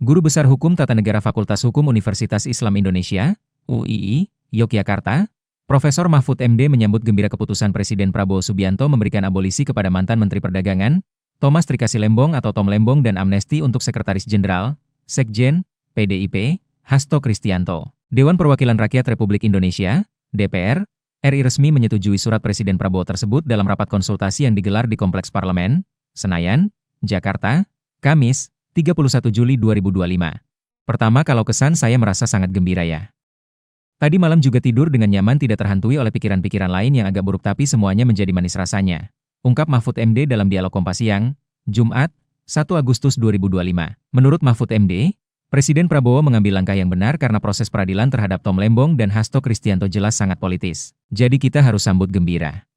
Guru Besar Hukum Tata Negara Fakultas Hukum Universitas Islam Indonesia, UII, Yogyakarta, Profesor Mahfud MD menyambut gembira keputusan Presiden Prabowo Subianto memberikan abolisi kepada mantan Menteri Perdagangan, Thomas Trikasi Lembong atau Tom Lembong dan amnesti untuk Sekretaris Jenderal, Sekjen, PDIP, Hasto Kristianto. Dewan Perwakilan Rakyat Republik Indonesia, DPR, RI resmi menyetujui surat Presiden Prabowo tersebut dalam rapat konsultasi yang digelar di Kompleks Parlemen, Senayan, Jakarta, Kamis, 31 Juli 2025. Pertama, kalau kesan saya merasa sangat gembira ya. Tadi malam juga tidur dengan nyaman tidak terhantui oleh pikiran-pikiran lain yang agak buruk tapi semuanya menjadi manis rasanya. Ungkap Mahfud MD dalam dialog Kompas Siang, Jumat, 1 Agustus 2025. Menurut Mahfud MD, Presiden Prabowo mengambil langkah yang benar karena proses peradilan terhadap Tom Lembong dan Hasto Kristianto jelas sangat politis. Jadi kita harus sambut gembira.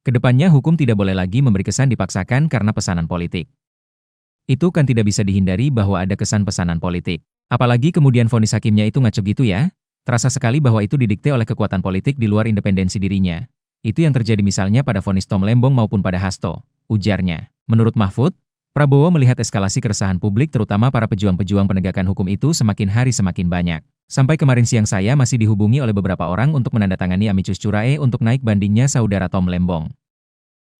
Kedepannya hukum tidak boleh lagi memberi kesan dipaksakan karena pesanan politik. Itu kan tidak bisa dihindari bahwa ada kesan pesanan politik. Apalagi kemudian vonis hakimnya itu ngaco gitu ya. Terasa sekali bahwa itu didikte oleh kekuatan politik di luar independensi dirinya. Itu yang terjadi misalnya pada vonis Tom Lembong maupun pada Hasto, ujarnya. Menurut Mahfud, Prabowo melihat eskalasi keresahan publik terutama para pejuang-pejuang penegakan hukum itu semakin hari semakin banyak. Sampai kemarin siang saya masih dihubungi oleh beberapa orang untuk menandatangani amicus curiae untuk naik bandingnya saudara Tom Lembong.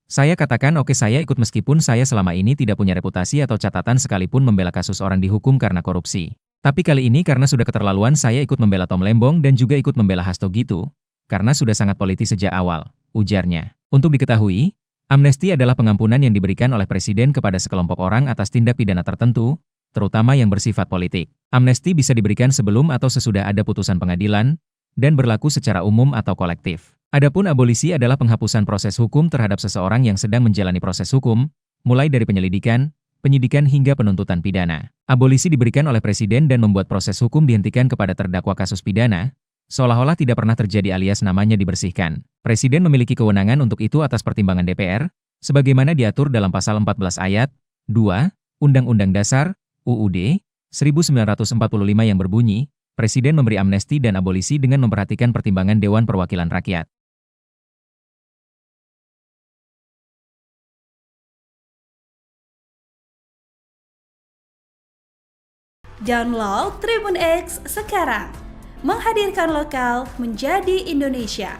Saya katakan oke saya ikut meskipun saya selama ini tidak punya reputasi atau catatan sekalipun membela kasus orang dihukum karena korupsi. Tapi kali ini karena sudah keterlaluan saya ikut membela Tom Lembong dan juga ikut membela Hasto gitu. Karena sudah sangat politis sejak awal, ujarnya. Untuk diketahui, amnesti adalah pengampunan yang diberikan oleh Presiden kepada sekelompok orang atas tindak pidana tertentu, terutama yang bersifat politik. Amnesti bisa diberikan sebelum atau sesudah ada putusan pengadilan, dan berlaku secara umum atau kolektif. Adapun abolisi adalah penghapusan proses hukum terhadap seseorang yang sedang menjalani proses hukum, mulai dari penyelidikan, penyidikan hingga penuntutan pidana. Abolisi diberikan oleh Presiden dan membuat proses hukum dihentikan kepada terdakwa kasus pidana, seolah-olah tidak pernah terjadi alias namanya dibersihkan. Presiden memiliki kewenangan untuk itu atas pertimbangan DPR, sebagaimana diatur dalam pasal 14 ayat 2, Undang-Undang Dasar, UUD, 1945 yang berbunyi, Presiden memberi amnesti dan abolisi dengan memperhatikan pertimbangan Dewan Perwakilan Rakyat. Download Tribun X sekarang, menghadirkan lokal menjadi Indonesia.